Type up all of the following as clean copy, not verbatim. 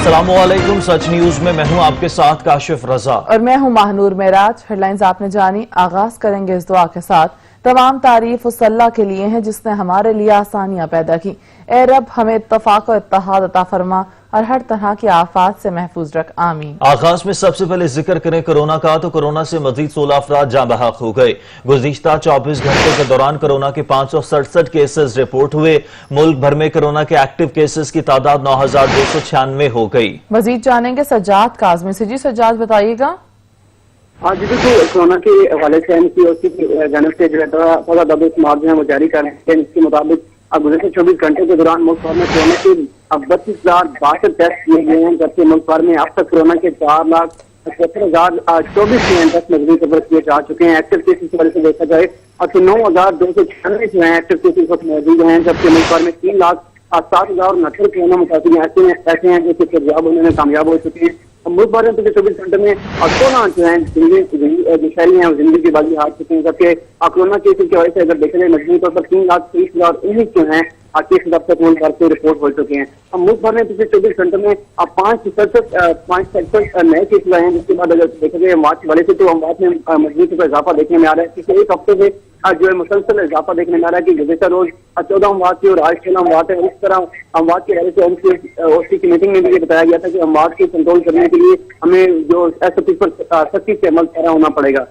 अस्सलाम वालेकुम। सच न्यूज में मैं हूं आपके साथ काशिफ रजा और मैं हूं माहनूर मेराज। हेडलाइंस आपने जानी। आगाज करेंगे इस दुआ के साथ। तमाम तारीफ उस अल्लाह के लिए हैं जिसने हमारे लिए आसानियां पैदा की। ए रब हमें इत्तफाक और इत्तेहाद अता फरमा और हर तरह की आफात से महफूज रख, आमीन। आगाज में सबसे पहले जिक्र करें कोरोना का, तो कोरोना से मजीद 16 अफराद जाँ बहक हो गए। गुज़िश्ता 24 घंटे के दौरान कोरोना के 567 केसेस रिपोर्ट हुए। मुल्क भर में कोरोना के एक्टिव केसेस की तादाद 9296 हो गई। मजीद जानेंगे सज्जाद काज़मी से। जी सज्जाद बताइएगा। हाँ जी, बिल्कुल कोरोना के हवाले से MCOC की जानब से जो है ताज़ा दबिश जो है वो जारी कर रहे हैं। इसके मुताबिक अब गुज़श्ता 24 घंटे के दौरान मुल्क भर में कोरोना के 32,062 टेस्ट किए गए हैं, जबकि मुल्क भर में अब तक कोरोना के 4,70,024 टेस्ट मजबूत खबर किए जा चुके हैं। एक्टिव केसेस की वजह से देखा जाए और 9,296 जो है एक्टिव केसेस मौजूद हैं, जबकि मुल्क भर में 3,07,069 कोरोना मुतासिर ऐसे हैं जो कि होने में कामयाब हो चुके हैं। मुल्क भर में पिछले 24 घंटे में 16 जो है जो शहरी हैं वो जिंदगी की बाजी हार चुके हैं, जबकि कोरोना केसेस की वजह से अगर देखा जाए मजबूत तौर पर 3,30,019 जो है केसेस अब तक मुल्क भर से रिपोर्ट हो चुके हैं। अब मुल्क भर में पिछले 24 घंटे में अब 567 नए केसेस आए हैं, जिसके बाद अगर देखा जाए अमवात वाले से तो अमवात में मजबूत पर इजाफा देखने में आ रहा है। पिछले एक हफ्ते से जो है मुसलसल इजाफा देखने में आ रहा है कि गुज़श्ता रोज 14 अमवात थी और आज 16 अमवात है। इस तरह अमवात की वजह से MCOC की मीटिंग में भी ये बताया गया था कि अमवात को कंट्रोल करने के लिए हमें जो SOP पर सख्ती से अमल पैरा होना पड़ेगा।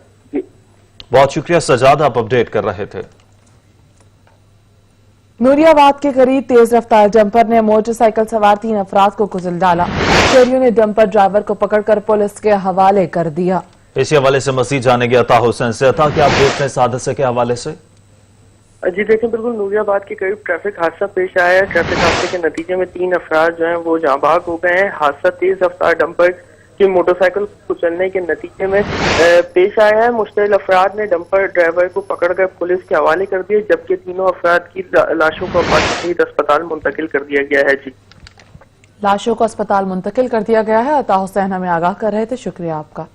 बहुत शुक्रिया सजाद, आप अपडेट कर रहे थे। नूरियाबाद के करीब तेज रफ्तार डंपर ने मोटरसाइकिल सवार 3 अफराद को कुचल डाला। शहरियों ने डंपर ड्राइवर को पकड़कर पुलिस के हवाले कर दिया। इसी हवाले से मजीद जानेंगे अता हुसैन से। अता, क्या अपडेट है इस हादसे के हवाले से? जी देखें, बिल्कुल नूरियाबाद के करीब ट्रैफिक हादसा पेश आया है। ट्रैफिक हादसे के नतीजे में 3 अफराद जो हैं वो जाँ बहक हो गए हैं। हादसा तेज रफ्तार डंपर की मोटरसाइकिल कुचलने के नतीजे में पेश आया है। मुश्तइल अफराद ने डंपर ड्राइवर को पकड़कर पुलिस के हवाले कर दिए, जबकि तीनों अफराद की लाशों को अस्पताल मुंतकिल कर दिया गया है। जी, लाशों को अस्पताल मुंतकिल कर दिया गया है। अता हुसैन हमें आगाह कर रहे थे, शुक्रिया आपका।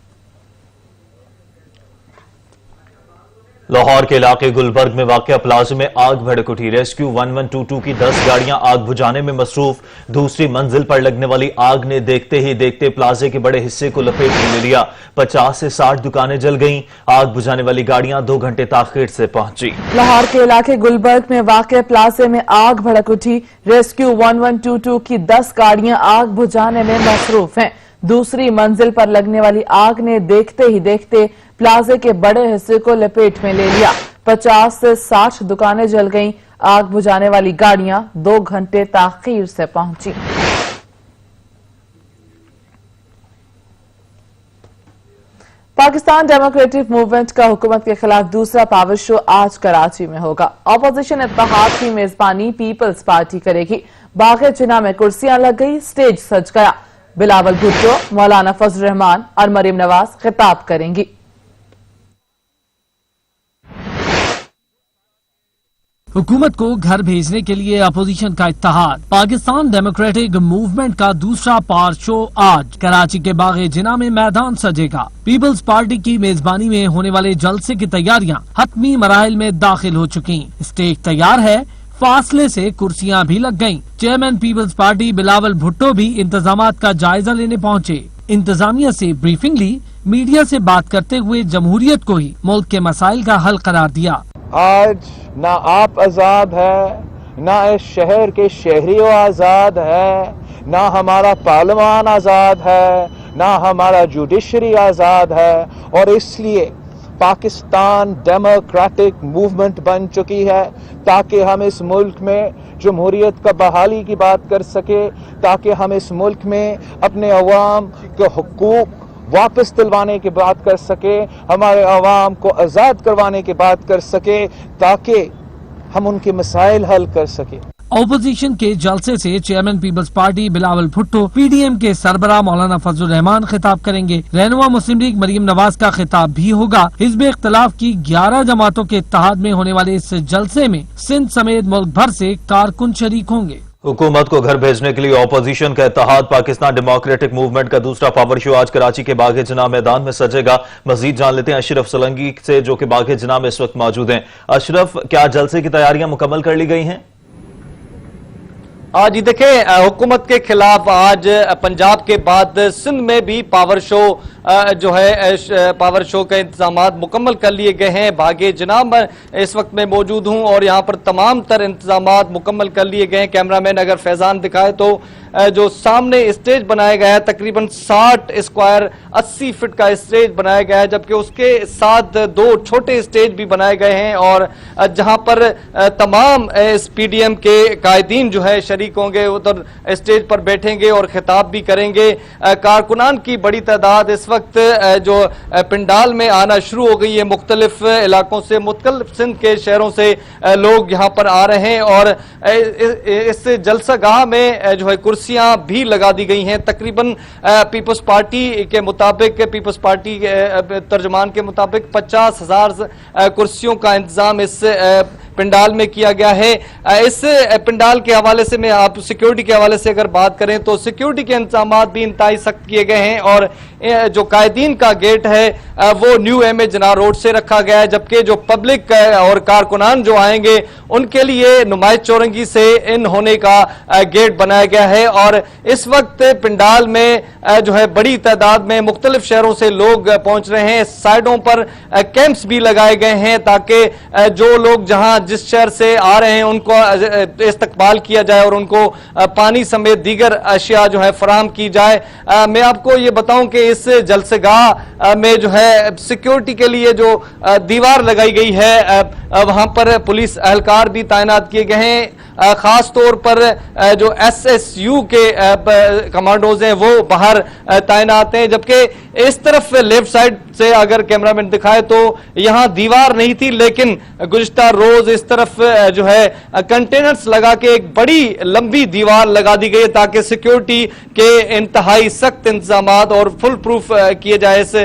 लाहौर के इलाके गुलबर्ग में वाक़या प्लाजा में आग भड़क उठी। रेस्क्यू 1122 की 10 गाड़ियां आग बुझाने में मसरूफ। दूसरी मंजिल पर लगने वाली आग ने देखते ही देखते प्लाजे के बड़े हिस्से को लपेट में ले लिया। 50 से 60 दुकानें जल गईं। आग बुझाने वाली गाड़ियां 2 घंटे ताखीर से पहुंची। लाहौर के इलाके गुलबर्ग में वाक़या प्लाजे में आग भड़क उठी। रेस्क्यू 1122 की 10 गाड़ियां आग बुझाने में मसरूफ हैं। दूसरी मंजिल पर लगने वाली आग ने देखते ही देखते प्लाजे के बड़े हिस्से को लपेट में ले लिया। 50 से 60 दुकानें जल गईं। आग बुझाने वाली गाड़ियां 2 घंटे ताखीर से पहुंची। पाकिस्तान डेमोक्रेटिक मूवमेंट का हुकूमत के खिलाफ दूसरा पावर शो आज कराची में होगा। अपोजिशन इत्तेहाद की मेजबानी पीपल्स पार्टी करेगी। बाग़े जिना में कुर्सियां लग गई, स्टेज सज गया। बिलावल भुट्टो, मौलाना फजल रहमान और मरीम नवाज खिताब करेंगी। हुकूमत को घर भेजने के लिए अपोजिशन का इत्तेहाद। पाकिस्तान डेमोक्रेटिक मूवमेंट का दूसरा पावर शो आज कराची के बाग़े जिना में मैदान सजेगा। पीपल्स पार्टी की मेजबानी में होने वाले जलसे की तैयारियां हतमी मराहिल में दाखिल हो चुकी। स्टेज तैयार है, फासले से कुर्सियां भी लग गईं। चेयरमैन पीपल्स पार्टी बिलावल भुट्टो भी इंतजामात का जायजा लेने पहुंचे। इंतजामिया से ब्रीफिंग ली। मीडिया से बात करते हुए जमहूरियत को ही मुल्क के मसाइल का हल करार दिया। आज ना आप आजाद है, ना इस शहर के शहरियों आजाद है, ना हमारा पार्लिमान आजाद है, ना हमारा जुडिशरी आजाद है। और इसलिए पाकिस्तान डेमोक्रेटिक मूवमेंट बन चुकी है ताकि हम इस मुल्क में जमहूरियत का बहाली की बात कर सके, ताकि हम इस मुल्क में अपने अवाम के हुकूक वापस दिलवाने की बात कर सके, हमारे अवाम को आज़ाद करवाने की बात कर सके, ताकि हम उनके मसाइल हल कर सके। अपोजिशन के जलसे से चेयरमैन पीपल्स पार्टी बिलावल भुट्टो, PDM के सरबराह मौलाना फजल रहमान खिताब करेंगे। रहनुमा मुस्लिम लीग मरीम नवाज का खिताब भी होगा। हिज़्ब इख्तिलाफ की 11 जमातों के इत्तेहाद में होने वाले इस जलसे में सिंध समेत मुल्क भर से कारकुन शरीक होंगे। हुकूमत को घर भेजने के लिए अपोजिशन का इत्तेहाद। पाकिस्तान डेमोक्रेटिक मूवमेंट का दूसरा पावर शो आज कराची के बाग़े जिना मैदान में सजेगा। मजीद जान लेते हैं अशरफ सोलंकी से, जो कि बाग़े जिना में इस वक्त मौजूद हैं। अशरफ, क्या जलसे की तैयारियां मुकम्मल कर ली गई हैं? जी देखें, हुकूमत के खिलाफ आज पंजाब के बाद सिंध में भी पावर शो जो है पावर शो के इंतजाम मुकम्मल कर लिए गए हैं। बागे जनाब इस वक्त में मौजूद हूं और यहां पर तमाम तर इंतजाम मुकम्मल कर लिए गए हैं। कैमरामैन अगर फैजान दिखाए तो जो सामने स्टेज बनाया गया है तकरीबन 60 स्क्वायर 80 फीट का स्टेज बनाया गया है, जबकि उसके साथ 2 छोटे स्टेज भी बनाए गए हैं और जहां पर तमाम इस पीडीएम के कायदीन जो है शरीक होंगे, उधर स्टेज पर बैठेंगे और खिताब भी करेंगे। कारकुनान की बड़ी तादाद इस वक्त जो पिंडाल में आना शुरू हो गई है। मुख्तलिफ इलाकों से मुख्तलिफ सिंध के शहरों से लोग यहाँ पर आ रहे हैं और इस जलसागाह में जो है कुर्सियां भी लगा दी गई हैं। तकरीबन पीपल्स पार्टी के मुताबिक, पीपल्स पार्टी के तर्जमान के मुताबिक 50,000 कुर्सियों का इंतजाम इस पंडाल में किया गया है। इस पंडाल के हवाले से मैं आप सिक्योरिटी के हवाले से अगर बात करें तो सिक्योरिटी के इंतजाम भी इंतहाई सख्त किए गए हैं और जो कायदीन का गेट है वो न्यू एमए जना रोड से रखा गया है, जबकि जो पब्लिक और कारकुनान जो आएंगे उनके लिए नुमाइश चौरंगी से इन होने का गेट बनाया गया है। और इस वक्त पंडाल में जो है बड़ी तादाद में मुख्तलिफ शहरों से लोग पहुंच रहे हैं। साइडों पर कैंप्स भी लगाए गए हैं ताकि जो लोग जहां जिस शहर से आ रहे हैं उनको इस्तकबाल किया जाए और उनको पानी समेत दीगर अशिया जो है फराहम की जाए। मैं आपको ये बताऊं कि इस जलसेगाह में जो है सिक्योरिटी के लिए जो दीवार लगाई गई है वहां पर पुलिस एहलकार भी तैनात किए गए हैं। खास तौर पर जो एसएसयू के कमांडोज हैं वो बाहर तैनात हैं, जबकि इस तरफ लेफ्ट साइड से अगर कैमरामैन दिखाए तो यहां दीवार नहीं थी, लेकिन गुज़िश्ता रोज इस तरफ जो है कंटेनर्स लगा के एक बड़ी लंबी दीवार लगा दी गई ताकि सिक्योरिटी के इंतहाई सख्त इंतजाम और फुल प्रूफ किए जाए इस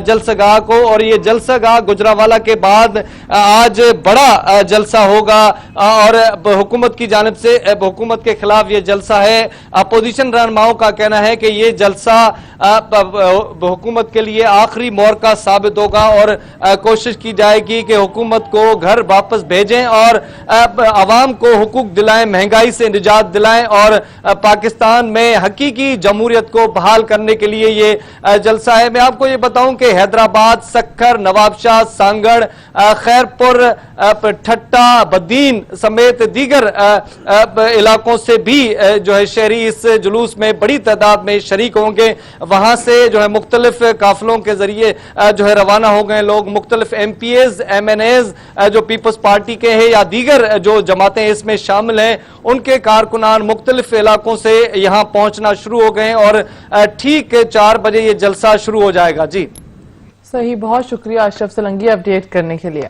जलसागाह को। और ये जलसागाह गुजरावाला के बाद आज बड़ा जलसा होगा और हुकूमत की जानिब से हुकूमत के खिलाफ ये जलसा है। अपोजिशन रहनुमाओं का कहना है कि ये जलसा हुकूमत के लिए आखिरी मौका साबित होगा और कोशिश की जाएगी कि हुकूमत को घर वापस भेजें और अवाम को हुकूक दिलाएं, महंगाई से निजात दिलाएं और पाकिस्तान में हकीकी जमहूरियत को बहाल करने के लिए ये जलसा है। मैं आपको ये बताऊं कि हैदराबाद, सक्खर, नवाबशाह, सांगड़, खैरपुर, ठट्टा, बदीन समेत दीगर इलाकों से भी जो है शहरी इस जुलूस में बड़ी तादाद में शरीक होंगे। वहां से जो है मुख्तलिफ काफिलों के जरिए जो है रवाना हो गए लोग। मुख्तलिफ एमपीएज, एमएनएज जो पीपल्स पार्टी के हैं या दीगर जो जमातें इसमें शामिल हैं, उनके कारकुनान मुख्तलिफ इलाकों से यहां पहुंचना शुरू हो गए और ठीक 4 बजे ये जलसा शुरू हो जाएगा। जी सही, बहुत शुक्रिया अशरफ सलंगी अपडेट करने के लिए।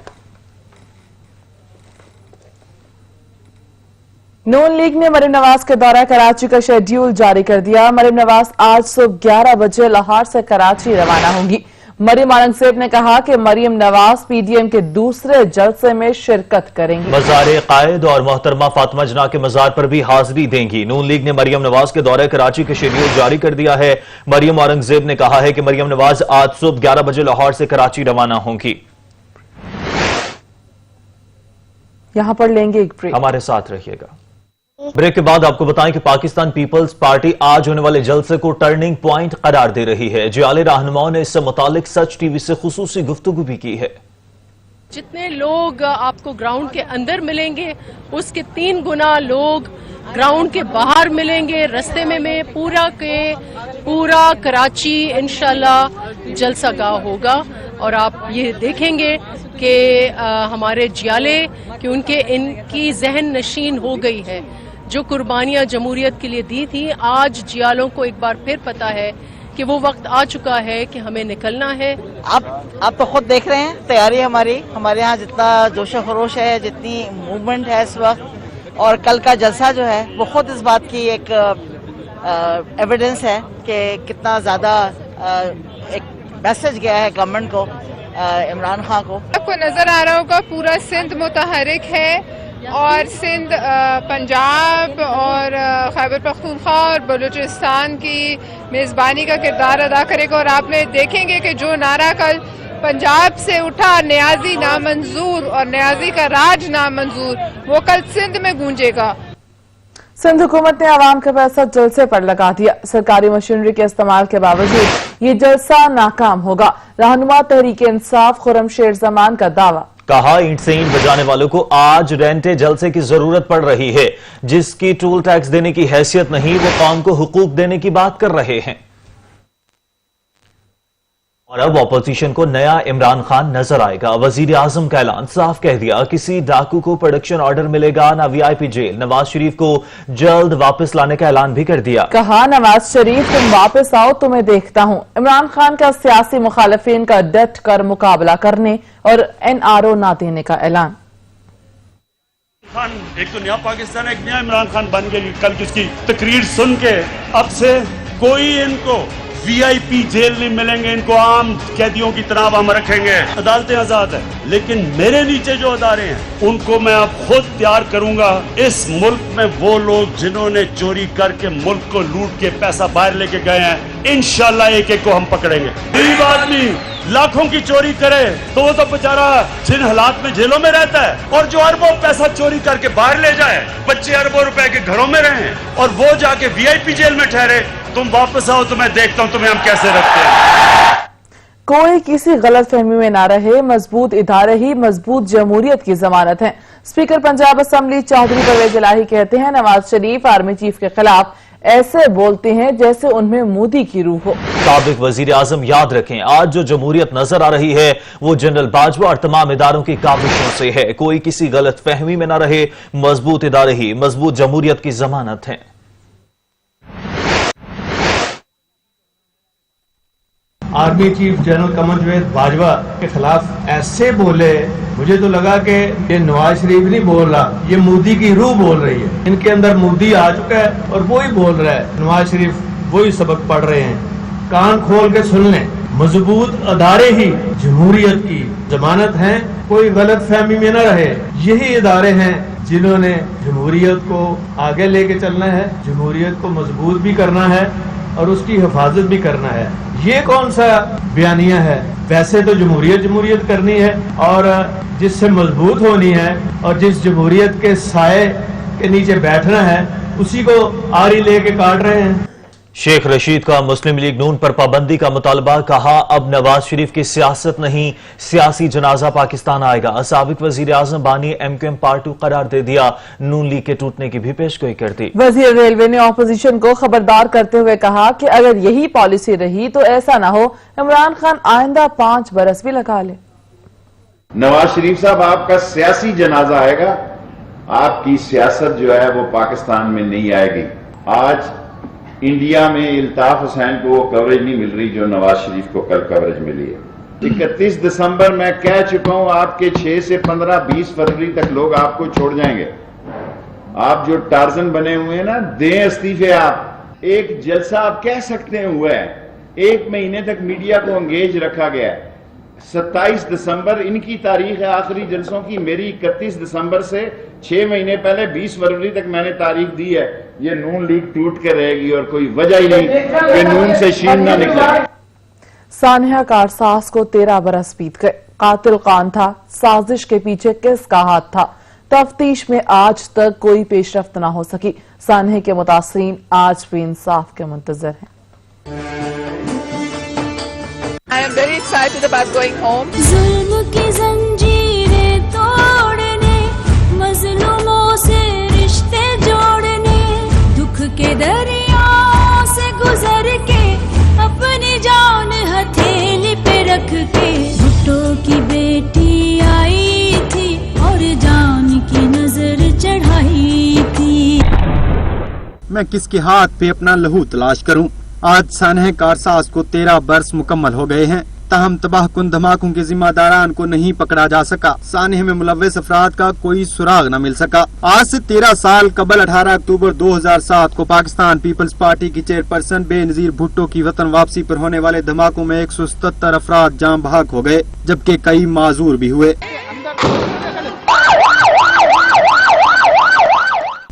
नून लीग ने मरीम नवाज के दौरा कराची का शेड्यूल जारी कर दिया। मरीम नवाज आज सुबह 11 बजे लाहौर से कराची रवाना होंगी। मरीम औरंगजेब ने कहा कि मरीम नवाज पीडीएम के दूसरे जलसे में शिरकत करेंगी। मज़ार कायद और मोहतरमा फातिमा जना के मज़ार पर भी हाजिरी देंगी। नून लीग ने मरीम नवाज के दौरे कराची के शेड्यूल जारी कर दिया है। मरीम औरंगजेब ने कहा है कि मरीम नवाज आज सुबह 11 बजे लाहौर से कराची रवाना होंगी। यहां पर लेंगे एक ब्रेक, हमारे साथ रहिएगा। ब्रेक के बाद आपको बताएं कि पाकिस्तान पीपल्स पार्टी आज होने वाले जलसे को टर्निंग पॉइंट करार दे रही है। जियाले रहनुमाओं ने इससे मुतालिक सच टीवी से खुसूसी गुफ्तगू भी की है। जितने लोग आपको ग्राउंड के अंदर मिलेंगे उसके 3 गुना लोग ग्राउंड के बाहर मिलेंगे। रस्ते में पूरा कराची इंशाल्लाह जलसागाह होगा और आप ये देखेंगे कि हमारे जियाले कि इनकी जहन नशीन हो गई है। जो कुर्बानियां जमहूरियत के लिए दी थी, आज जियालों को एक बार फिर पता है कि वो वक्त आ चुका है कि हमें निकलना है। आप तो खुद देख रहे हैं तैयारी हमारे यहाँ जितना जोश खरोश है, जितनी मूवमेंट है इस वक्त, और कल का जलसा जो है वो खुद इस बात की एक एविडेंस है कि कितना ज्यादा एक मैसेज गया है गवर्नमेंट को, इमरान खान को। आपको नजर आ रहा होगा पूरा सिंध मुतहरिक है और सिंध पंजाब और खैबर पख्तूनख्वा और बलूचिस्तान की मेज़बानी का किरदार अदा करेगा। और आपने देखेंगे कि जो नारा कल पंजाब से उठा, न्याजी नामंजूर और न्याजी का राज नामंजूर, वो कल सिंध में गूंजेगा। सिंध हुकूमत ने आवाम का पैसा जलसे पर लगा दिया। सरकारी मशीनरी के इस्तेमाल के बावजूद ये जलसा नाकाम होगा। रहनुमा तहरीक इंसाफ खुर्रमशेर जमान का दावा। कहा, ईंट से ईंट बजाने वालों को आज रेंटे जलसे की जरूरत पड़ रही है। जिसकी टोल टैक्स देने की हैसियत नहीं, वो कौम को हुकूक देने की बात कर रहे हैं। और अब अपोजिशन को नया इमरान खान नजर आएगा। वजीर आजम का ऐलान साफ कह दिया, किसी डाकू को प्रोडक्शन ऑर्डर मिलेगा ना वीआईपी जेल। नवाज शरीफ को जल्द वापस लाने का ऐलान भी कर दिया। कहा, नवाज शरीफ तुम वापस आओ, तुम्हें देखता हूं। इमरान खान का सियासी मुखालिफिन का डट कर मुकाबला करने और NRO ना देने का ऐलान। खान एक तो नया पाकिस्तान, एक नया इमरान खान बन गई। कल की उसकी तकरीर सुन के अब से कोई इनको वीआईपी जेल नहीं मिलेंगे, इनको आम कैदियों की तरह हम रखेंगे। अदालतें आजाद है, लेकिन मेरे नीचे जो अदारे हैं उनको मैं अब खुद तैयार करूंगा। इस मुल्क में वो लोग जिन्होंने चोरी करके मुल्क को लूट के पैसा बाहर लेके गए हैं, इंशाल्लाह एक एक को हम पकड़ेंगे। गरीब आदमी लाखों की चोरी करे तो वो तो बेचारा जिन हालात में जेलों में रहता है, और जो अरबों पैसा चोरी करके बाहर ले जाए, बच्चे अरबों रुपए के घरों में रहे और वो जाके वीआईपी जेल में ठहरे। तुम वापस आओ तो मैं देखता हूं तुम्हें हम कैसे रखते हैं। कोई किसी गलत फहमी में ना रहे, मजबूत इदारे ही मजबूत जमहूरियत की जमानत है। स्पीकर पंजाब असम्बली चौधरी परवेज इलाही कहते हैं, नवाज शरीफ आर्मी चीफ के खिलाफ ऐसे बोलते हैं जैसे उनमें मोदी की रूह हो। साबिक वजीर आजम याद रखें, आज जो जमहूरियत नजर आ रही है वो जनरल बाजवा और तमाम इदारों की काविशों से है। कोई किसी गलत फहमी में ना रहे, मजबूत इदारे ही मजबूत जमहूरियत की जमानत है। Army chief general Qamar Javed Bajwa के खिलाफ ऐसे बोले, मुझे तो लगा कि ये नवाज शरीफ नहीं बोल रहा, ये मोदी की रूह बोल रही है। इनके अंदर मोदी आ चुका है और वो ही बोल रहा है। नवाज शरीफ वही सबक पढ़ रहे हैं। कान खोल के सुन लें, मजबूत अदारे ही जमहूरियत की जमानत हैं। कोई गलत फहमी में न रहे, यही इदारे हैं जिन्होंने जमहूरियत को आगे लेके चलना है, जमहूरियत को मजबूत भी करना है और उसकी हिफाजत भी करना है। ये कौन सा बयानिया है? वैसे तो जमहूरियत करनी है और जिससे मजबूत होनी है और जिस जमहूरियत के साए के नीचे बैठना है, उसी को आरी लेके काट रहे हैं। शेख रशीद का मुस्लिम लीग नून पर पाबंदी का मुतालबा। कहा, अब नवाज शरीफ की सियासत नहीं, सियासी जनाजा पाकिस्तान आएगा। साबिक वजीर आजम बानी MQM पार्ट 2 करार दे दिया। नून लीग के टूटने की भी पेशगोई कर दी। वजीर रेलवे ने ऑपोजिशन को खबरदार करते हुए कहा कि अगर यही पॉलिसी रही तो ऐसा ना हो इमरान खान आइंदा 5 बरस भी लगा ले। नवाज शरीफ साहब, आपका सियासी जनाजा आएगा, आपकी सियासत जो है वो पाकिस्तान में नहीं आएगी। आज इंडिया में इल्ताफ हुसैन को वो कवरेज नहीं मिल रही जो नवाज शरीफ को कल कवरेज मिली है। 31 दिसंबर मैं कह चुका हूं, आपके 6 से 15-20 फरवरी तक लोग आपको छोड़ जाएंगे। आप जो टार्जन बने हुए हैं ना, दें इस्तीफे। आप एक जलसा आप कह सकते हैं हुआ है, 1 महीने तक मीडिया को एंगेज रखा गया है। 27 दिसंबर इनकी तारीख है आखिरी जलसों की, मेरी 31 दिसंबर से 6 महीने पहले 20 फरवरी तक मैंने तारीख दी है। ये नून लीग टूट कर रहेगी और कोई वजह ही नहीं कि नून से शीन ना निकले। सानिया कारसाज को 13 बरस बीत गए। कातिल कौन था? साजिश के पीछे किसका हाथ था? तफ्तीश में आज तक कोई पेशरफ्त ना हो सकी। सानिया के मुतासरीन आज भी इंसाफ के मुंतजर हैं। I am very excited about going home. जुल्म की जंजीरें तोड़ने, मजलूमों से रिश्ते जोड़ने, दुख के दरियाओं से गुजर के अपनी जान हथेली पे रख के भुट्टो की बेटी आई थी और जान की नजर चढ़ाई थी। मैं किसके हाथ पे अपना लहू तलाश करूं? आज सानह कारसाज को 13 बरस मुकम्मल हो गए हैं, ताहम तबाह कुन धमाकों के जिम्मेदारान को नहीं पकड़ा जा सका। सानह में मुलव्वस अफराद का कोई सुराग न मिल सका। आज से 13 साल कबल 18 अक्टूबर 2007 को पाकिस्तान पीपल्स पार्टी की चेयरपर्सन बेनजीर भुट्टो की वतन वापसी पर होने वाले धमाकों में 177 अफराद जान बहक हो गए, जबकि कई माजूर भी हुए।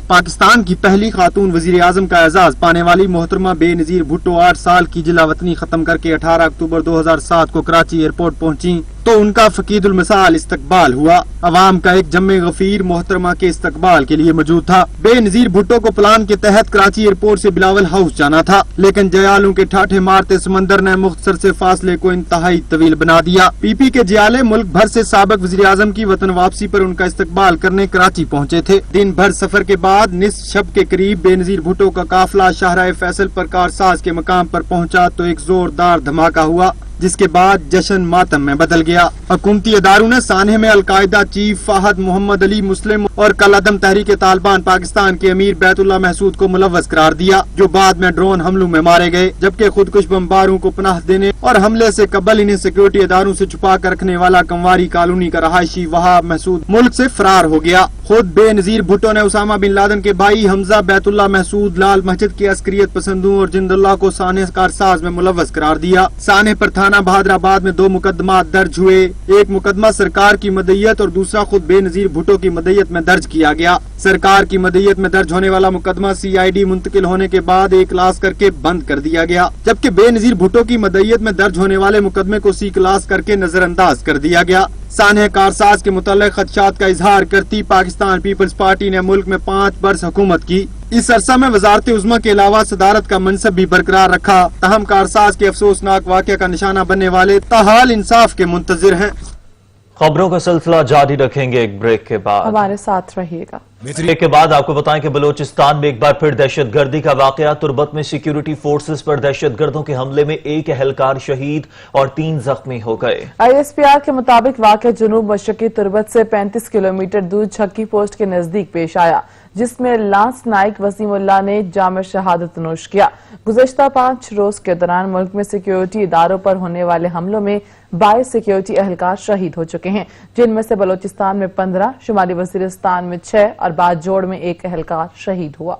पाकिस्तान की पहली खातून वजीर आजम का एजाज पाने वाली मोहतरमा बेनजीर भुट्टो 8 साल की जिला वतनी खत्म करके 18 अक्टूबर 2007 को कराची एयरपोर्ट पहुंची। तो उनका फकीदुल मिसाल इस्तकबाल हुआ। अवाम का एक जम्मे गफीर मोहतरमा के इस्तकबाल के लिए मौजूद था। बेनजीर भुट्टो को प्लान के तहत कराची एयरपोर्ट से बिलावल हाउस जाना था, लेकिन जयालों के ठाठे मारते समंदर ने मुख्तसर से फासले को इंतहाई तवील बना दिया। पीपी के जियाले मुल्क भर से साबिक वज़ीर आज़म की वतन वापसी पर उनका इस्तकबाल करने कराची पहुँचे थे। दिन भर सफर के बाद निस्फ शब के करीब बेनजीर भुट्टो का काफिला शाहराह फैसल पर कारसाज के मकाम पर पहुँचा तो एक जोरदार धमाका हुआ, जिसके बाद जश्न मातम में बदल गया। हुकूमती इदारों ने सानहे में अलकायदा चीफ फाहद मोहम्मद अली मुस्लिम और कलअदम तहरीक तालिबान पाकिस्तान के अमीर बैतुल्लाह महसूद को मुलव्वस करार दिया, जो बाद में ड्रोन हमलों में मारे गए, जबकि खुदकुश बमबारों को पनाह देने और हमले से कबल इन्हें सिक्योरिटी इदारों से छुपा कर रखने वाला कंवारी कॉलोनी का रहायशी वहाब महसूद मुल्क से फरार हो गया। खुद बेनजीर भुट्टो ने उसामा बिन लादेन के भाई हमजा बैतुल्लाह महसूद लाल मस्जिद के अस्करियत पसंदों और जिंदुल्लाह को सानह कारसाज में मुलव्वस करार दिया। सानह पर थाना बहादुराबाद में 2 मुकदमा दर्ज हुए। एक मुकदमा सरकार की मदय्यत और दूसरा खुद बेनजीर भुट्टो की मदय्यत में दर्ज किया गया। सरकार की मदय्यत में दर्ज होने वाला मुकदमा CID मुंतकिल होने के बाद एक क्लास करके बंद कर दिया गया, जबकि बेनजीर भुट्टो की मदय्यत में दर्ज होने वाले मुकदमे को C क्लास करके नजरअंदाज कर दिया गया। सानह कारसाज के मुतल्लिक खदशात का इजहार करती पाकिस्तान पीपल्स पार्टी ने मुल्क में 5 बरस हुकूमत की। इस अरसा में वजारत उज़्मा के अलावा सदारत का मनसब भी बरकरार रखा। तहम कारसाज के अफसोसनाक वाक़या का निशाना बनने वाले ताहाल इंसाफ के मुंतजिर हैं। खबरों का सिलसिला जारी रखेंगे एक ब्रेक के बाद। हमारे साथ रहिएगा। ब्रेक के बाद आपको बताएं कि बलोचिस्तान में एक बार फिर दहशतगर्दी का वाकया। तुर्बत में सिक्योरिटी फोर्सेस पर दहशतगर्दों के हमले में 1 एहलकार शहीद और 3 जख्मी हो गए। ISPR के मुताबिक वाकया जुनूब मशरकी तुर्बत से 35 किलोमीटर दूर छक्की पोस्ट के नजदीक पेश आया, जिसमें लांस नाइक वसीमुल्लाह ने जाम शहादत नोश किया। गुज़श्ता 5 रोज के दौरान मुल्क में सिक्योरिटी इदारों पर होने वाले हमलों में 22 सिक्योरिटी एहलकार शहीद हो चुके हैं, जिनमें से बलोचिस्तान में 15, शुमाली वजीरिस्तान में 6 और बाजोड़ में 1 एहलकार शहीद हुआ।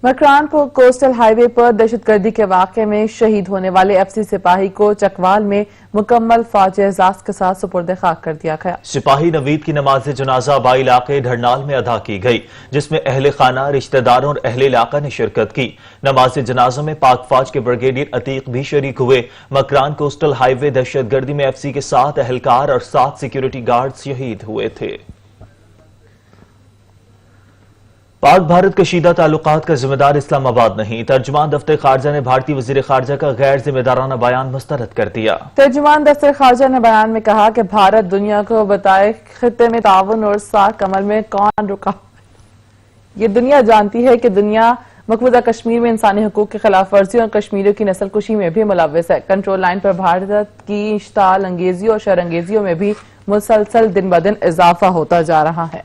मकरानपुर कोस्टल हाईवे पर दहशतगर्दी के वाक़े में शहीद होने वाले FC सिपाही को चकवाल में मुकम्मल फौजी एजाज के साथ सुपुर्द खाक कर दिया गया। सिपाही नवीद की नमाज जनाजा बाई इलाके ढरनाल में अदा की गई, जिसमें अहले खाना, रिश्तेदारों और अहले इलाका ने शिरकत की। नमाज जनाजा में पाक फौज के ब्रिगेडियर अतीक भी शरीक हुए। मकरान कोस्टल हाईवे दहशतगर्दी में FC के 7 एहलकार और 7 सिक्योरिटी गार्ड शहीद हुए थे। पाक भारत कशीदा ताल्लुकात का जिम्मेदार इस्लामाबाद नहीं, तर्जुमान दफ्तर खारजा ने भारतीय वजीर खारजा का गैर जिम्मेदाराना बयान मुस्तरद कर दिया। तर्जुमान दफ्तर खारजा ने बयान में कहा कि भारत दुनिया को बताए खित्ते में ताउन और साख अमल में कौन रुका। ये दुनिया जानती है कि दुनिया मकबूजा कश्मीर में इंसानी हुकूक की खिलाफ वर्जी और कश्मीरियों की नस्ल कुशी में भी मुलव्वस है। कंट्रोल लाइन पर भारत की इश्ताल अंगेजियों और शर अंगेजियों में भी मुसलसल दिन ब दिन इजाफा होता जा रहा है।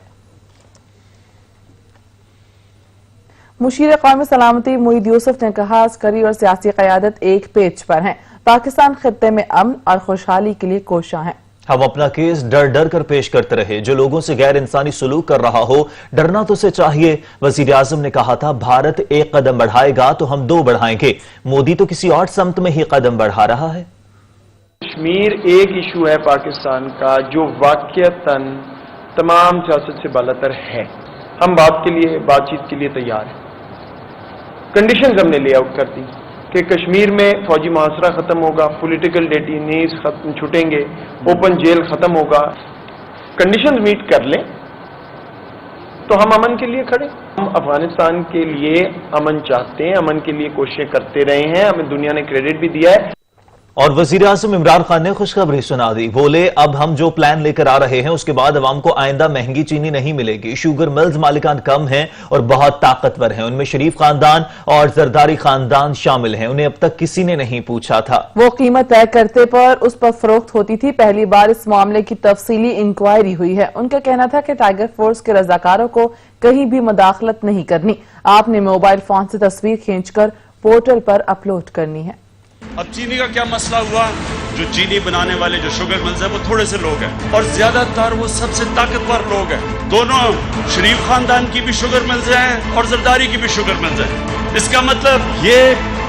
मुशीर कौमी सलामती मुईद यूसुफ ने कहा, अस्करी और सियासी क़यादत एक पेज पर हैं। पाकिस्तान खित्ते में अमन और खुशहाली के लिए कोशां है। हम अपना केस डर डर कर पेश करते रहे। जो लोगों से गैर इंसानी सलूक कर रहा हो, डरना तो उसे चाहिए। वजीर आजम ने कहा था, भारत 1 कदम बढ़ाएगा तो हम 2 बढ़ाएंगे। मोदी तो किसी और समत में ही कदम बढ़ा रहा है। कश्मीर एक इशू है पाकिस्तान का जो वाकईतन तमाम सियासत से बालातर है। हम बातचीत के लिए तैयार हैं। कंडीशंस हमने ले आउट कर दी कि कश्मीर में फौजी मुहासरा खत्म होगा, पॉलिटिकल डेटेनीज खत्म छूटेंगे, ओपन जेल खत्म होगा। कंडीशंस मीट कर लें तो हम अमन के लिए खड़े। हम अफगानिस्तान के लिए अमन चाहते हैं, अमन के लिए कोशिशें करते रहे हैं, हमें दुनिया ने क्रेडिट भी दिया है। और वजीर आज़म इमरान खान ने खुशखबरी सुना दी। बोले, अब हम जो प्लान लेकर आ रहे हैं उसके बाद अवाम को आइंदा महंगी चीनी नहीं मिलेगी। शुगर मिल्स मालिकान कम हैं और बहुत ताकतवर हैं। उनमें शरीफ खानदान और जरदारी खानदान शामिल हैं। उन्हें अब तक किसी ने नहीं पूछा था। वो कीमत तय करते पर उस पर फरोख्त होती थी। पहली बार इस मामले की तफसीली इंक्वायरी हुई है। उनका कहना था कि टाइगर फोर्स के रजाकारों को कहीं भी मुदाखलत नहीं करनी। आपने मोबाइल फोन से तस्वीर खींचकर पोर्टल पर अपलोड करनी है। अब चीनी का क्या मसला हुआ? जो चीनी बनाने वाले जो शुगर मिल्स हैं वो थोड़े से लोग हैं और ज्यादातर वो सबसे ताकतवर लोग हैं। दोनों शरीफ खानदान की भी शुगर मिल्स हैं और जरदारी की भी शुगर मिल्स हैं। इसका मतलब ये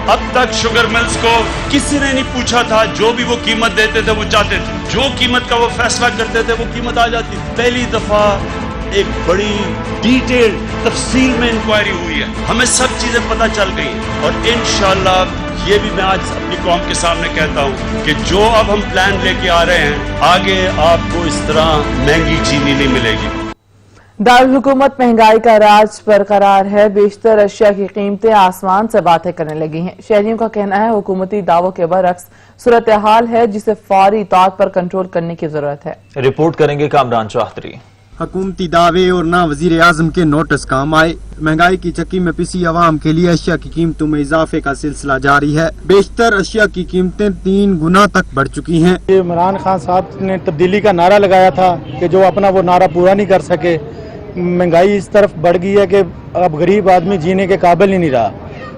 अब तक शुगर मिल्स को किसी ने नहीं पूछा था। जो भी वो कीमत देते थे वो चाहते थे, जो कीमत का वो फैसला करते थे वो कीमत आ जाती। पहली दफा एक बड़ी डिटेल तफसील में इंक्वायरी हुई है, हमें सब चीजें पता चल गई और इंशाल्लाह ये भी मैं आज अपनी कौम के सामने कहता हूँ कि जो अब हम प्लान लेके आ रहे हैं, आगे आपको इस तरह महंगी चीनी नहीं मिलेगी। दारुल हुकूमत महंगाई का राज बरकरार है। बेशतर अशिया की कीमतें आसमान से बातें करने लगी हैं। शहरियों का कहना है हुकूमती दावों के बरक्स सूरत हाल है जिसे फौरी तौर पर कंट्रोल करने की जरूरत है। रिपोर्ट करेंगे कामरान चौधरी। हुकूमती दावे और ना वजीर आजम के नोटिस काम आए। महंगाई की चक्की में पिसी अवाम के लिए अशिया की कीमतों में इजाफे का सिलसिला जारी है। बेशतर अशिया की कीमतें 3 गुना तक बढ़ चुकी हैं। इमरान खान साहब ने तब्दीली का नारा लगाया था कि जो अपना वो नारा पूरा नहीं कर सके। महंगाई इस तरफ बढ़ गई है कि अब गरीब आदमी जीने के काबिल ही नहीं रहा,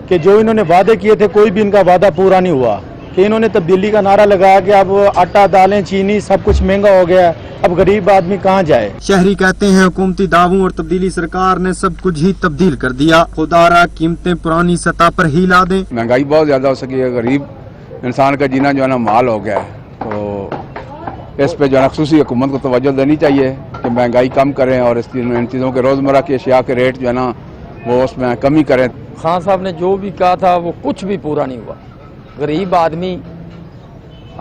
कि जो इन्होंने वादे किए थे कोई भी इनका वादा पूरा नहीं हुआ, कि इन्होंने तब्दीली का नारा लगाया कि अब आटा दालें चीनी सब कुछ महंगा हो गया, अब गरीब आदमी कहाँ जाए। शहरी कहते हैं हुकूमती दावों और तब्दीली सरकार ने सब कुछ ही तब्दील कर दिया। खुदारा कीमतें पुरानी सतह पर ही ला दें। महंगाई बहुत ज्यादा हो सकी है, गरीब इंसान का जीना जो है ना माल हो गया है, तो इस पे जो है ख़ुसूसी हुकूमत को तवज्जो देनी चाहिए कि महंगाई कम करें और इन चीज़ों के रोज़मर्रा की अशिया के रेट जो है ना वो उसमें कमी करें। खान साहब ने जो भी कहा था वो कुछ भी पूरा नहीं हुआ। गरीब आदमी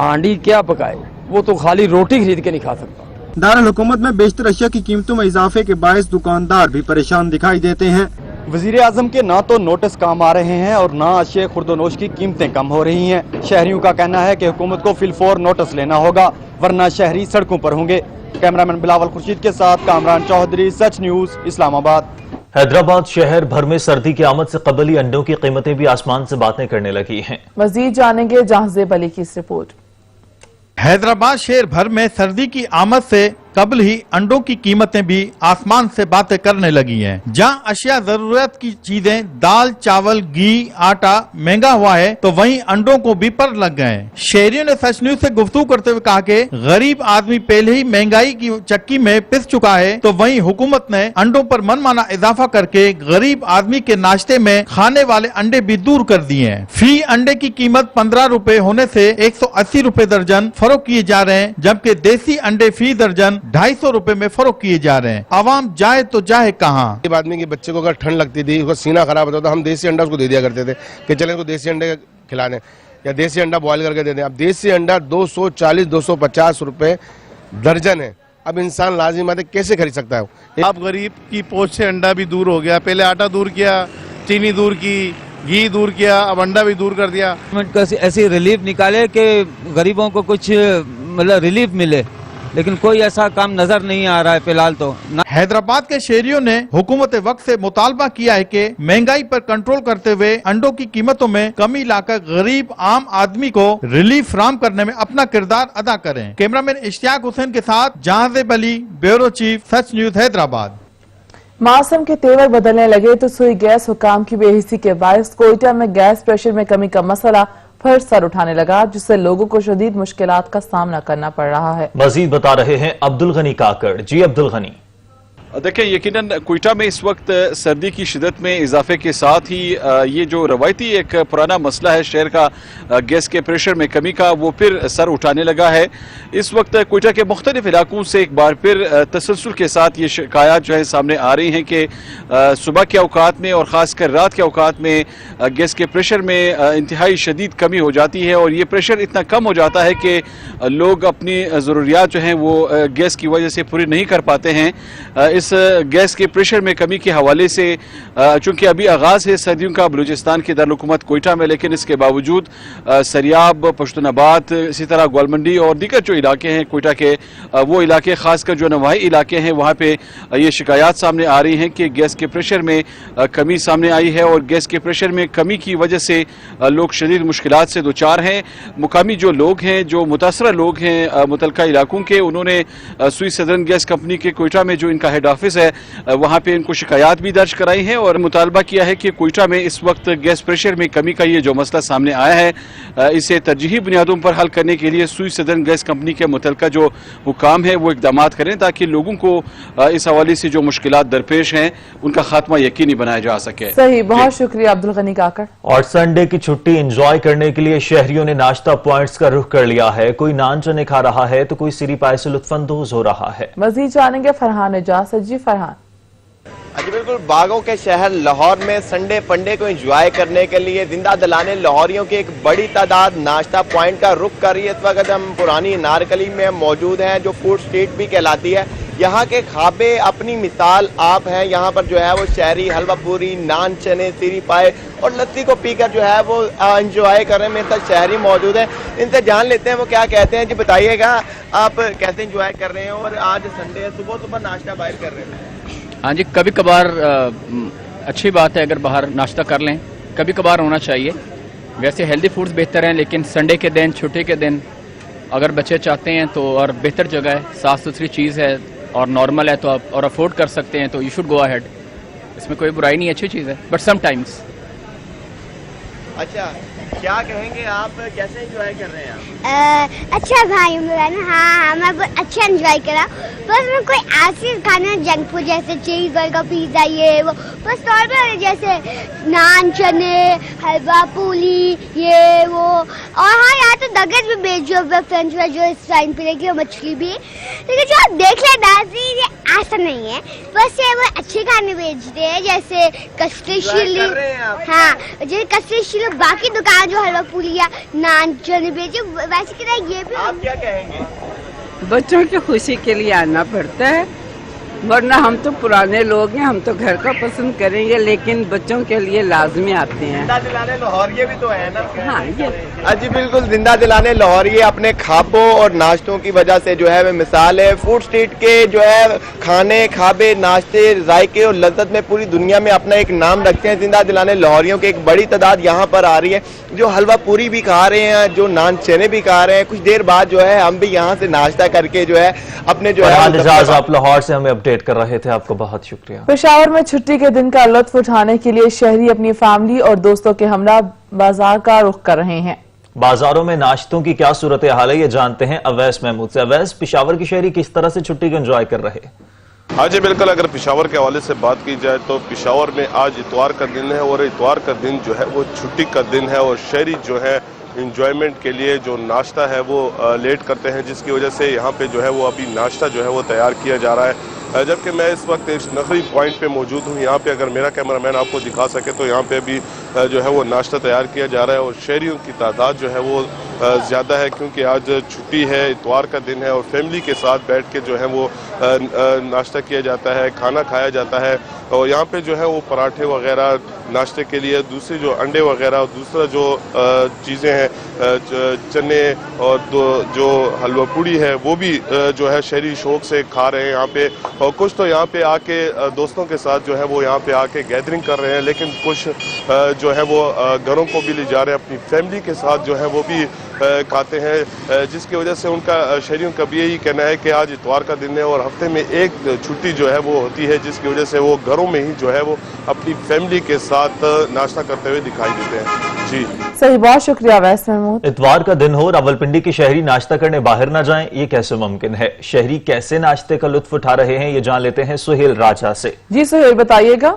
आंडी क्या पकाए, वो तो खाली रोटी खरीद के नहीं खा सकता। दारुल हुकूमत में बेशतर अशिया की कीमतों में इजाफे के बायस दुकानदार भी परेशान दिखाई देते हैं। वजीर आजम के ना तो नोटिस काम आ रहे हैं और ना अशिया खुर्दोनोश की कीमतें कम हो रही हैं। शहरियों का कहना है कि हुकूमत को फिलफौर नोटिस लेना होगा वरना शहरी सड़कों पर होंगे। कैमरामैन बिलावल खुर्शीद के साथ कामरान चौधरी, सच न्यूज, इस्लामाबाद। हैदराबाद शहर भर में सर्दी की आमद से कबल ही अंडों की कीमतें भी आसमान से बातें करने लगी हैं। मजीद जानेंगे जहांजेब अली की इस रिपोर्ट। हैदराबाद शहर भर में सर्दी की आमद से कबल ही अंडों की कीमतें भी आसमान से बातें करने लगी हैं। जहां अशिया जरूरत की चीजें दाल, चावल, घी, आटा महंगा हुआ है तो वहीं अंडों को भी पर लग गए हैं। शहरियों ने सच न्यूज से गुफ्तगू करते हुए कहा कि गरीब आदमी पहले ही महंगाई की चक्की में पिस चुका है, तो वहीं हुकूमत ने अंडों पर मनमाना इजाफा करके गरीब आदमी के नाश्ते में खाने वाले अंडे भी दूर कर दिए हैं। फी अंडे की कीमत 15 रुपए होने से 180 रुपए दर्जन फरोख्त किए जा रहे हैं, जबकि देसी अंडे फी दर्जन 250 रुपए में फरोख्त किए जा रहे हैं। आवाम जाए तो जाए कहाँ। गरीब आदमी के बच्चे को अगर ठंड लगती थी, उसका सीना खराब होता था, हम देसी अंडा उसको दे दिया करते थे कि चले इसको देसी अंडे खिलाने या देसी अंडा बॉयल करके दे दें। अब देसी अंडा 240-250 रुपए दर्जन है। अब इंसान लाजिम आते कैसे खरीद सकता है। अब गरीब की पहुंच से अंडा भी दूर हो गया। पहले आटा दूर किया, चीनी दूर की, घी दूर किया, अब अंडा भी दूर कर दिया। ऐसी रिलीफ निकाले कि गरीबों को कुछ मतलब रिलीफ मिले, लेकिन कोई ऐसा काम नजर नहीं आ रहा है फिलहाल। तो हैदराबाद के शहरियों ने हुकूमत वक्त से मुतालबा किया है कि महंगाई पर कंट्रोल करते हुए अंडों की कीमतों में कमी लाकर गरीब आम आदमी को रिलीफ फराहम करने में अपना किरदार अदा करें। कैमरामैन इश्तियाक हुसैन के साथ जहांजेब अली, ब्यूरो चीफ, सच न्यूज, हैदराबाद। मौसम के तेवर बदलने लगे तो सुई गैस हुकाम की बेहिसी के बायस कोयटा में गैस प्रेशर में कमी का मसला फिर सर उठाने लगा, जिससे लोगों को शदीद मुश्किलात का सामना करना पड़ रहा है। मजीद बता रहे हैं अब्दुल गनी काकड़। जी अब्दुल गनी। देखें, यकीनन कोयटा में इस वक्त सर्दी की शिदत में इजाफे के साथ ही ये जो रवायती एक पुराना मसला है शहर का गैस के प्रेशर में कमी का, वो फिर सर उठाने लगा है। इस वक्त कोयटा के मुख्तलिफ इलाकों से एक बार फिर तसलसल के साथ ये शिकायत जो है सामने आ रही हैं कि सुबह के औकात में और ख़ासकर रात के औकात में गैस के प्रेशर में इंतहाई शदीद कमी हो जाती है और ये प्रेशर इतना कम हो जाता है कि लोग अपनी ज़रूरियात जो हैं वो गैस की वजह से पूरी नहीं कर पाते हैं। इस गैस के प्रेशर में कमी के हवाले से चूंकि अभी आगाज़ है सर्दियों का बलूचिस्तान के दारुलहुकूमत कोयटा में, लेकिन इसके बावजूद सरियाब, पश्तूनाबाद, इसी तरह ग्वालमंडी और दीगर जो इलाके हैं कोयटा के, वो इलाके खासकर जो नवाही इलाके हैं वहाँ पे ये शिकायत सामने आ रही हैं कि गैस के प्रेशर में कमी सामने आई है और गैस के प्रेशर में कमी की वजह से लोग शदीद मुश्किलात से दोचार हैं। मुकामी जो लोग हैं, जो मुतासरा लोग हैं मुतलका इलाकों के, उन्होंने सुई सदरन गैस कंपनी के कोयटा में जो इनका हेड ऑफिस है वहाँ पे इनको शिकायत भी दर्ज कराई है और मुतालबा किया है कि कोयटा में इस वक्त गैस प्रेशर में कमी का ये जो मसला सामने आया है इसे तरजीही बुनियादों पर हल करने के लिए सुई सदरन गैस कंपनी के मुतलका जो हुकाम है वो इकदाम करें ताकि लोगों को इस हवाले से जो मुश्किलात दरपेश हैं उनका खात्मा यकीनी बनाया जा सके। सही, बहुत शुक्रिया अब्दुल गनी काकड़। और संडे की छुट्टी एंजॉय करने के लिए शहरियों ने नाश्ता पॉइंट्स का रुख कर लिया है। कोई नान चने खा रहा है तो कोई सिरी पाए से लुत्फानंदोज हो रहा है। मजीद जानेंगे फरहान इजाज़त। जी फरहान। جی بالکل، باغوں کے شہر لاہور میں سنڈے فنڈے کو انجوائے کرنے کے لیے زندہ دلانے لاہوریوں کی ایک بڑی تعداد ناشتہ پوائنٹ کا رخ کر رہی ہے۔ اس وقت ہم پرانی انارکلی میں موجود ہیں جو فوڈ اسٹریٹ بھی کہلاتی ہے۔ یہاں کے کھابے اپنی مثال آپ ہیں، یہاں پر جو ہے وہ شہری حلوہ پوری، نان چنے، سیری پائے اور لسی کو پی کر جو ہے وہ انجوائے کر رہے ہیں۔ میرے ساتھ شہری موجود ہیں، ان سے جان لیتے ہیں وہ کیا کہتے ہیں۔ جی بتائیے گا آپ کیسے انجوائے کر رہے ہیں، اور آج سنڈے ہے، صبح صبح ناشتہ باہر کر رہے ہیں؟ ہاں جی، کبھی کبھار اچھی بات ہے اگر باہر ناشتہ کر لیں، کبھی کبھار ہونا چاہیے۔ ویسے ہیلدی فوڈز بہتر ہیں، لیکن سنڈے کے دن، چھٹی کے دن اگر بچے چاہتے ہیں تو، اور بہتر جگہ ہے، صاف ستھری چیز ہے اور نارمل ہے تو آپ اور افورڈ کر سکتے ہیں تو یو شوڈ گو اہیڈ۔ اس میں کوئی برائی نہیں، اچھی چیز ہے، بٹ سم ٹائمز۔ اچھا، کیا کہیں گے آپ، کیسے انجوائے کر رہے ہیں آپ؟ اچھا بھائی بہن، ہاں میں بہت اچھا انجوائے کرا۔ بس میں کوئی ایسی کھانا جنک فوڈ جیسے چیز برگر، پیزا، یہ وہ بس نارمل، جیسے نان چنے، حلوہ پوری، یہ وہ، اور ہاں یہاں تو نگیٹ بھی بیچ جو فرینچ فرائی جو اس ٹائم پہ لگی، اور مچھلی بھی، لیکن جو آپ دیکھ لیں ناظرین یہ ایسا نہیں ہے، بس یہ وہ اچھے کھانے بیچتے ہیں جیسے کسٹری شیلی، ہاں جیسے کسٹری شیلی، باقی دکان جو حلوہ پوری یا نان چنے بیچے ویسے کہ یہ بھی۔ آپ کیا کہیں گے؟ بچوں کی خوشی کے لیے آنا پڑتا ہے، ورنہ ہم تو پرانے لوگ ہیں، ہم تو گھر کا پسند کریں گے، لیکن بچوں کے لیے لازمی آتے ہیں۔ زندہ دلانے لاہوریے بھی تو ہے نا؟ ہاں جی بالکل، زندہ دلانے لاہوریے اپنے کھابوں اور ناشتوں کی وجہ سے جو ہے وہ مثال ہے۔ فوڈ اسٹریٹ کے جو ہے کھانے، کھابے، ناشتے، ذائقے اور لذت میں پوری دنیا میں اپنا ایک نام رکھتے ہیں۔ زندہ دلانے لاہوریوں کی ایک بڑی تعداد یہاں پر آ رہی ہے جو حلوہ پوری بھی کھا رہے ہیں، جو نان چنے بھی کھا رہے ہیں۔ کچھ دیر بعد جو ہے ہم بھی یہاں سے ناشتہ کر کے جو ہے اپنے جو ہے آپ لاہور سے ہمیں اپڈیٹ کر رہے تھے، آپ کو بہت شکریہ۔ پشاور میں چھٹی کے دن کا لطف اٹھانے کے لیے شہری اپنی فیملی اور دوستوں کے ہمراہ بازار کا رخ کر رہے ہیں۔ بازاروں میں ناشتوں کی کیا صورتحال ہے، یہ جانتے ہیں اویس محمود سے۔ اویس، پشاور کی شہری کس طرح سے چھٹی کو انجوائے کر رہے؟ ہاں جی بالکل، اگر پشاور کے حوالے سے بات کی جائے تو پشاور میں آج اتوار کا دن ہے، اور اتوار کا دن جو ہے وہ چھٹی کا دن ہے، اور شہری جو ہے انجوائمنٹ کے لیے جو ناشتہ ہے وہ لیٹ کرتے ہیں، جس کی وجہ سے یہاں پہ جو ہے وہ ابھی ناشتہ جو ہے وہ تیار کیا جا رہا ہے۔ جبکہ میں اس وقت ایک نقری پوائنٹ پہ موجود ہوں، یہاں پہ اگر میرا کیمرہ مین آپ کو دکھا سکے تو یہاں پہ ابھی جو ہے وہ ناشتہ تیار کیا جا رہا ہے، اور شہریوں کی تعداد جو ہے وہ زیادہ ہے، کیونکہ آج چھٹی ہے، اتوار کا دن ہے، اور فیملی کے ساتھ بیٹھ کے جو ہے وہ ناشتہ کیا جاتا ہے، کھانا کھایا جاتا ہے۔ اور یہاں پہ جو ہے وہ پراٹھے وغیرہ ناشتے کے لیے، دوسری جو انڈے وغیرہ، اور دوسرا جو چیزیں ہیں چنے اور جو حلوہ پوڑی ہے وہ بھی جو ہے شہری شوق سے کھا رہے ہیں یہاں پہ، اور کچھ تو یہاں پہ آ کے دوستوں کے ساتھ جو ہے وہ یہاں پہ آ کے گیدرنگ کر رہے ہیں، لیکن کچھ جو ہے وہ گھروں کو بھی لے جا رہے ہیں، اپنی فیملی کے ساتھ جو ہے وہ بھی کھاتے ہیں، جس کی وجہ سے ان کا شہریوں کا بھی یہی کہنا ہے کہ آج اتوار کا دن ہے اور ہفتے میں ایک چھٹی جو ہے وہ ہوتی ہے، جس کی وجہ سے وہ گھروں میں ہی جو ہے وہ اپنی فیملی کے ساتھ ناشتہ کرتے ہوئے دکھائی دیتے ہیں۔ جی صحیح، بہت شکریہ اویس محمود۔ اتوار کا دن ہو، راولپنڈی کے شہری ناشتہ کرنے باہر نہ جائیں، یہ کیسے ممکن ہے؟ شہری کیسے ناشتے کا لطف اٹھا رہے ہیں، یہ جان لیتے ہیں سہیل راجہ سے۔ جی سہیل، بتائیے گا۔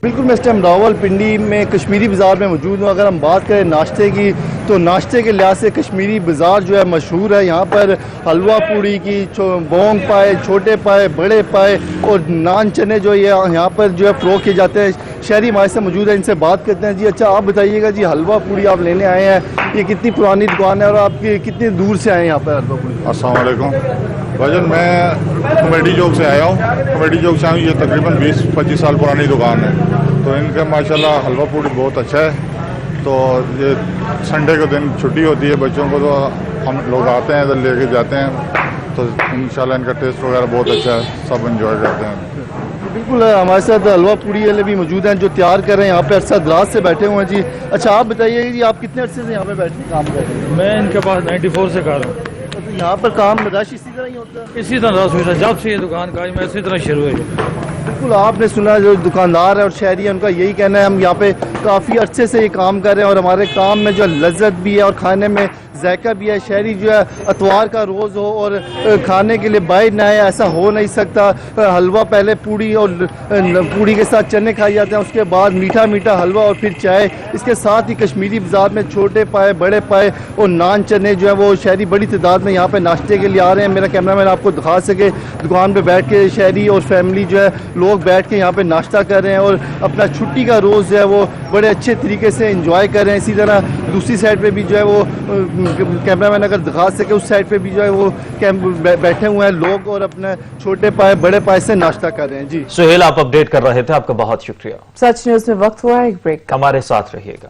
بالکل، میں اس ٹائم راولپنڈی میں کشمیری بازار میں موجود ہوں۔ اگر ہم بات کریں ناشتے کی تو ناشتے کے لحاظ سے کشمیری بازار جو ہے مشہور ہے۔ یہاں پر حلوہ پوڑی کی بونگ پائے، چھوٹے پائے، بڑے پائے اور نان چنے جو یہاں پر جو ہے فروخت کیے جاتے ہیں۔ شہری ہمارے سے موجود ہے، ان سے بات کرتے ہیں۔ جی اچھا، آپ بتائیے گا جی، حلوہ پوڑی آپ لینے آئے ہیں، یہ کتنی پرانی دکان ہے اور آپ کی کتنی دور سے آئے ہیں یہاں پر حلوہ پوڑی؟ السلام علیکم بھجن، میں کمیٹی چوک سے آیا ہوں۔ کمیٹی چوک سے آیا ہوں، یہ تقریباً 20-25 سال پرانی دکان ہے، تو ان کا ماشاءاللہ حلوہ پوڑی بہت اچھا ہے۔ تو یہ سنڈے کے دن چھٹی ہوتی ہے بچوں کو، تو ہم لوگ آتے ہیں ادھر لے کے جاتے ہیں، تو انشاءاللہ ان کا ٹیسٹ وغیرہ بہت اچھا ہے، سب انجوائے کرتے ہیں۔ بالکل، ہمارے ساتھ حلوہ پوڑی والے بھی موجود ہیں جو تیار کر رہے ہیں، یہاں پہ عرصہ دراز سے بیٹھے ہوئے ہیں۔ جی اچھا، آپ بتائیے جی، آپ کتنے عرصے سے یہاں پہ بیٹھ کے کام کر رہے ہیں؟ میں ان کے پاس 94 سے کر رہا ہوں۔ یہاں پر کام رش اسی طرح ہی ہوتا ہے؟ اسی طرح رش ہوتا ہے، جب سے یہ دکان کا میں اسی طرح شروع ہے۔ بالکل، آپ نے سنا جو دکاندار ہے اور شہری ہے ان کا یہی کہنا ہے، ہم یہاں پہ کافی عرصے سے یہ کام کر رہے ہیں اور ہمارے کام میں جو لذت بھی ہے اور کھانے میں ذائقہ بھی ہے۔ شہری جو ہے اتوار کا روز ہو اور کھانے کے لیے باہر نہ آئے، ایسا ہو نہیں سکتا۔ حلوہ پہلے پوڑی اور پوڑی کے ساتھ چنے کھائے جاتے ہیں، اس کے بعد میٹھا میٹھا حلوہ اور پھر چائے۔ اس کے ساتھ ہی کشمیری بازار میں چھوٹے پائے، بڑے پائے اور نان چنے جو ہے وہ شہری بڑی تعداد میں یہاں پہ ناشتے کے لیے آ رہے ہیں۔ میرا کیمرہ مین آپ کو دکھا سکے، دکان پہ بیٹھ کے شہری اور فیملی جو ہے لوگ بیٹھ کے یہاں پہ ناشتہ کر رہے ہیں اور اپنا چھٹی کا روز جو ہے وہ بڑے اچھے طریقے سے انجوائے کر رہے ہیں. اسی طرح دوسری سائڈ پہ بھی جو ہے وہ کیمرہ مین اگر دکھا سکے اس سائڈ پہ بھی جو ہے وہ بیٹھے ہوئے ہیں لوگ اور اپنے چھوٹے پائے بڑے پائے سے ناشتہ کر رہے ہیں. جی سہیل آپ اپڈیٹ کر رہے تھے, آپ کا بہت شکریہ. سچ نیوز میں وقت ہوا ہے ایک بریک. ہمارے ساتھ رہیے گا.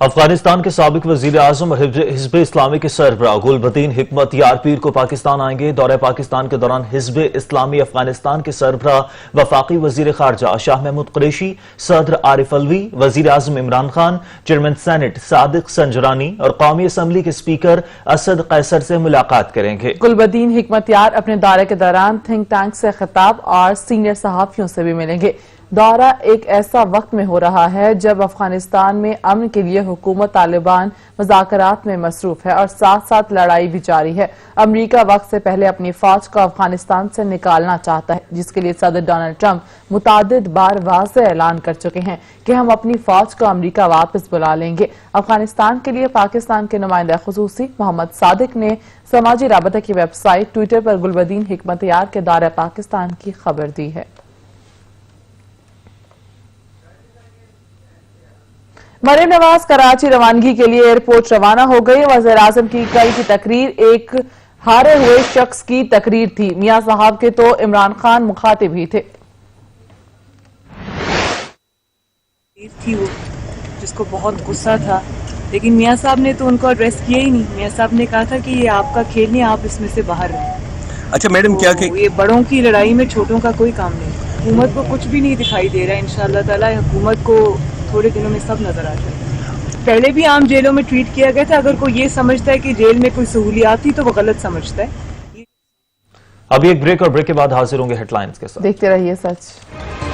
افغانستان کے سابق وزیر اعظم اور حزب اسلامی کے سربراہ گلبدین حکمت یار پیر کو پاکستان آئیں گے. دورہ پاکستان کے دوران حزب اسلامی افغانستان کے سربراہ وفاقی وزیر خارجہ شاہ محمود قریشی, صدر عارف علوی, وزیر اعظم عمران خان, چیئرمین سینٹ صادق سنجرانی اور قومی اسمبلی کے اسپیکر اسد قیصر سے ملاقات کریں گے. گلبدین حکمت یار اپنے دورے کے دوران تھنک ٹینک سے خطاب اور سینئر صحافیوں سے بھی ملیں گے. دورہ ایک ایسا وقت میں ہو رہا ہے جب افغانستان میں امن کے لیے حکومت طالبان مذاکرات میں مصروف ہے اور ساتھ ساتھ لڑائی بھی جاری ہے. امریکہ وقت سے پہلے اپنی فوج کو افغانستان سے نکالنا چاہتا ہے, جس کے لیے صدر ڈونلڈ ٹرمپ متعدد بار واضح اعلان کر چکے ہیں کہ ہم اپنی فوج کو امریکہ واپس بلا لیں گے. افغانستان کے لیے پاکستان کے نمائندہ خصوصی محمد صادق نے سماجی رابطہ کی ویب سائٹ ٹویٹر پر گلبدین حکمت یار کے دورہ پاکستان کی خبر دی ہے. مریم نواز کراچی روانگی کے لیے ایئرپورٹ روانہ ہو گئی. وزیر اعظم کی کل کی تقریر ایک ہارے ہوئے شخص کی تقریر تھی. میاں صاحب کے تو عمران خان مخاطب ہی تھے. تھی وہ جس کو بہت غصہ تھا, لیکن میاں صاحب نے تو ان کو ایڈریس کیا ہی نہیں. میاں صاحب نے کہا تھا کہ یہ آپ کا کھیل نہیں, آپ اس میں سے باہر رہیں. اچھا میڈم, کیا کہ یہ بڑوں کی لڑائی میں چھوٹوں کا کوئی کام نہیں. حکومت کو کچھ بھی نہیں دکھائی دے رہا ہے. انشاءاللہ تعالی حکومت کو تھوڑے دنوں میں سب نظر آ جائے. پہلے بھی عام جیلوں میں ٹویٹ کیا گیا تھا, اگر کوئی یہ سمجھتا ہے کہ جیل میں کوئی سہولیات تھی تو وہ غلط سمجھتا ہے. ابھی ایک بریک, اور بریک کے بعد حاضر ہوں گے ہیڈ لائنز کے ساتھ. دیکھتے رہیے سچ.